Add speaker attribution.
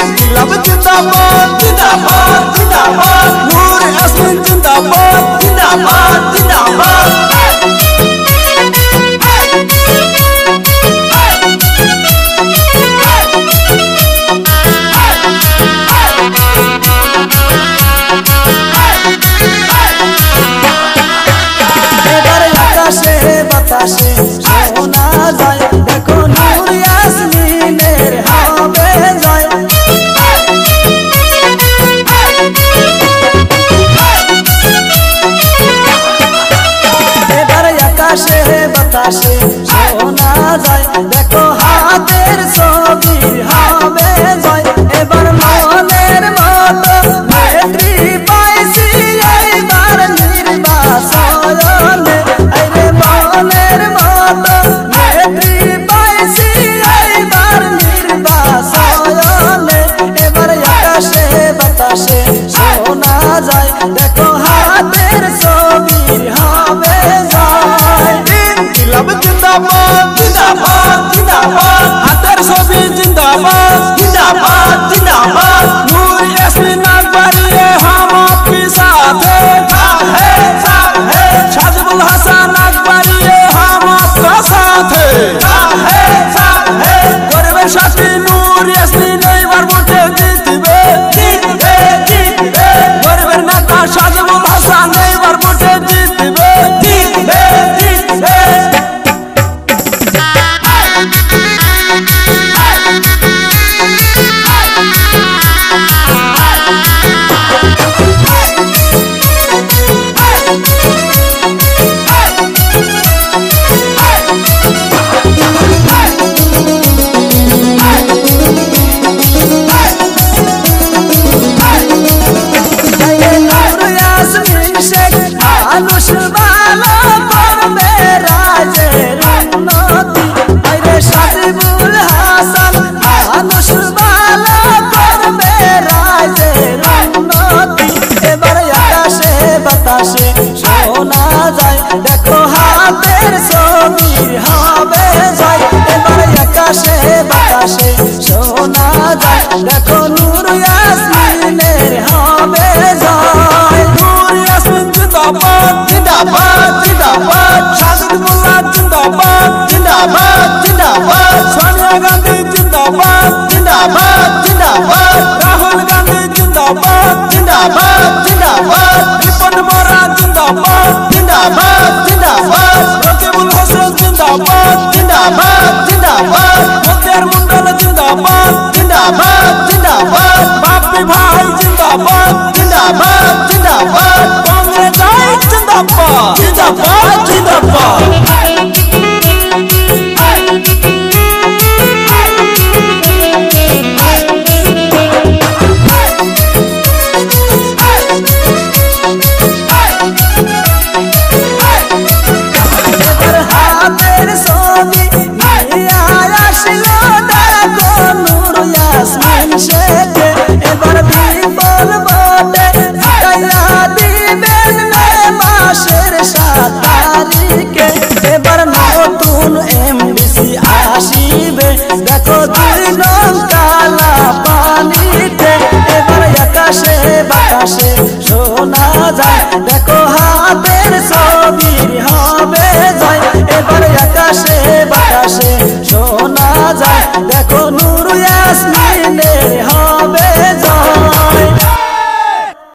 Speaker 1: ইনকিলাব জিন্দাবাদ জিন্দাবাদ জিন্দাবাদ নূর ইয়াসমিন জিন্দাবাদ জিন্দাবাদ জিন্দাবাদ বাতাসে শোনা যায় দেখো নূর ইয়াসমিনের হবে যায় এবারে আকাশে বাতাসে শোনা যায় দেখো হাতের ছবি হবে যায় এবার মনের মতো নেত্রী পাইছি এইবার নির্বাচনে আরে মনের মতো নেত্রী পাইছি এইবার নির্বাচনে এবার আকাশে বাতাসে শোনা যায় দেখো হাতের ছবি হবে যায় ইনকিলাব জিন্দাবাদ জিন্দাবাদ জিন্দাবাদ হাতের ছবি জিন্দাবাদ জিন্দাবাদ जिंदाबाद नूर यास्मीन अकबरी हम आपके साथ है शाहजुल हसन अकबरी हम आपका साथ है गरीबेर साथी नूर यास्मीन एबार भोटे जितबे जितबे जितबे गरीबेर नेता शाहजुल हसन एबार भोटे जितबे जितबे जितबे মানুষ ভালো করবে রাজের উন্নতি আরে শাহজুল হাসান মানুষ ভালো করবে রাজের উন্নতি এবার আকাশে বাতাসে শোনা যায় দেখো হাতের ছবি হবে যায় এবার আকাশে বাতাসে শোনা যায় দেখো নূর ইয়াসমিনের হবে যায় নূর ইয়াসমিন जिंदाबाद जिंदाबाद जिंदाबाद शाहिद मुल्ला जिंदाबाद जिंदाबाद जिंदाबाद सोनिया गांधी जिंदाबाद जिंदाबाद जिंदाबाद राहुल गांधी जिंदाबाद जिंदाबाद जिंदाबाद रिपन बोरा जिंदाबाद जिंदाबाद जिंदाबाद रकीबुल हसन जिंदाबाद जिंदाबाद जिंदाबाद मुखियार मंडल जिंदाबाद जिंदाबाद जिंदाबाद बापी भाई जिंदाबाद जिंदाबाद जिंदाबाद जिंदाबाद जिंदाबाद जिंदाबाद हाथेर छवि निया आसलो देखो नूर यास्मीन शेखे एबार विपुल भोटे जिताइया दिबेन मासेर 7 तारिखे एबार नतुन एमडिसि आसिबे देखो 2 नং काला पानिते एबार आकाशे बातासे शोना যায় देखो हाथेर ছবি হবে যায় এবার আকাশে বাতাসে শোনা যায় দেখো নূর ইয়াসমিনের